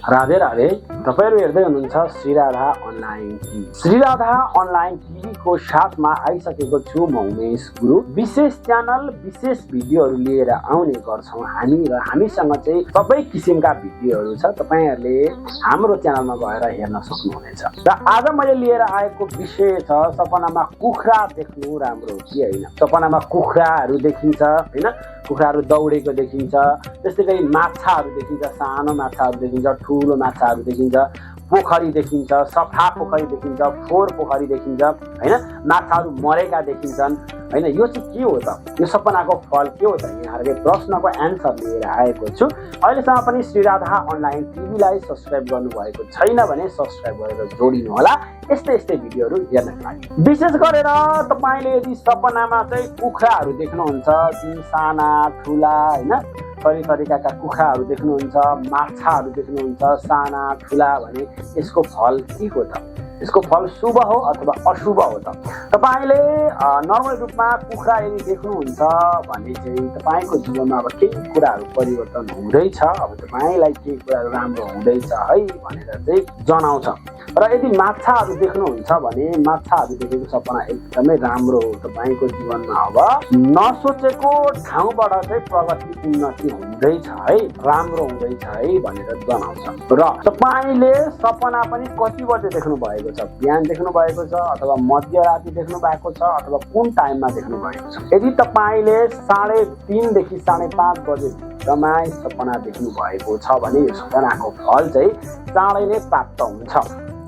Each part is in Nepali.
राधे राधे। तपाईहरु हेर्दै हुनुहुन्छ Shri Radha online TV. Shri Radha online टिभीको साथमा आइसकेको छु म उमेश गुरु। विशेष च्यानल, विशेष भिडियोहरु लिएर आउने गर्छौं हामी र हामीसँग चाहिँ सबै किसिमका भिडियोहरु छ। तपाईहरुले हाम्रो च्यानलमा गएर हेर्न सक्नुहुनेछ। र आज मैले लिएर आएको विषय छ सपनामा कुखुरा देख्नु राम्रो कि हैन। सपनामा कुखुराहरु देखिन्छ हैन, कुखुराहरु दौडेको देखिन्छ, त्यसैगरी माछाहरु देखिन्छ, सानो माछाहरु देखिन्छ, ठूलो माछाहरु देखिन्छ, पोखरी देखिन्छ, सफा पोखरी देखिन्छ, फोहोर पोखरी देखिन्छ हैन, माछाहरु मरेका देखिन्छन् हैन। यो चाहिँ के हो त? यो सपनाको फल के हो त? यहाँहरुले प्रश्नको एन्सर लिएर आएको छु। अहिलेसम्म पनि श्रीराधा अनलाइन टिभीलाई सब्स्क्राइब गर्नुभएको छैन भने सब्स्क्राइब गरेर जोडिनु होला यस्तै भिडियोहरु हेर्नका लागि। विशेष गरेर तपाईले यदि सपनामा चाहिँ कुखुराहरु देख्नुहुन्छ, ती साना ठूला हैन, तरिकाका कुखुराहरु देख्नुहुन्छ, माछाहरु देख्नुहुन्छ, साना ठूला भने यसको फल के हो त? यसको फल शुभ हो अथवा अशुभ हो त? तपाईले नर्मल रूपमा कुखुरा यदि देख्नुहुन्छ भने चाहिँ तपाईको जीवनमा अब केही कुराहरु परिवर्तन हुँदैछ, अब तपाईलाई केही कुराहरु राम्रो हुँदैछ है भनेर चाहिँ जनाउँछ। र यदि माछाहरु देख्नुहुन्छ भने माछाहरु देखेको सपना एकदमै राम्रो हो। तपाईको जीवनमा अब नसोचेको ठाउँबाट चाहिँ प्रगति उन्नति हुँदैछ है, राम्रो हुँदैछ है भनेर जनाउँछ। र तपाईले सपना पनि कति बजे देख्नु भएको छ? बिहान देख्नु भएको छ अथवा मध्यराति देख्नु भएको छ अथवा कुन टाइममा देख्नु भएको छ? यदि तपाईले 3:30 देखि 5:30 बजे भित्रमा सपना देख्नु भएको छ भने यो सपनाको फल चाहिँ चाँडै नै प्राप्त हुन्छ।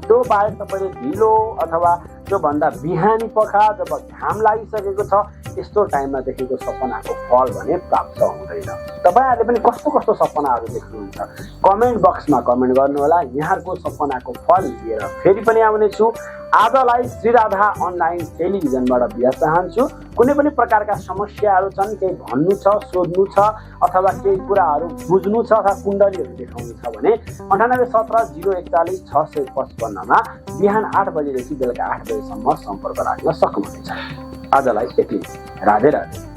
त्यो बाहेक तपाईले ढिलो अथवा त्यो भन्दा बिहानी पख जब घाम लागिसकेको छ यस्तो टाइममा देखेको सपनाको फल भने प्राप्त हुँदैन। तपाईहरुले पनि कस्तो कस्तो सपनाहरु देख्नुहुन्छ कमेन्ट बक्समा कमेन्ट गर्नु होला। यहाँहरुको सपनाको फल लिएर फेरि पनि आउने छु। आजलाई श्रीराधा अनलाइन टेलिभिजनबाट बिदा चाहन्छु। कुनै पनि प्रकारका समस्याहरु छन्, केही भन्नु छ, सोध्नु छ अथवा केही कुराहरु बुझ्नु छ अथवा कुण्डलीहरु देखाउनु छ भने 9817 041 655 मा बिहान 8 बजेदेखि बेलुका 8 बजेसम्म सम्पर्क राख्न सक्नुहुनेछ। आजलाई यति। राधे राधे।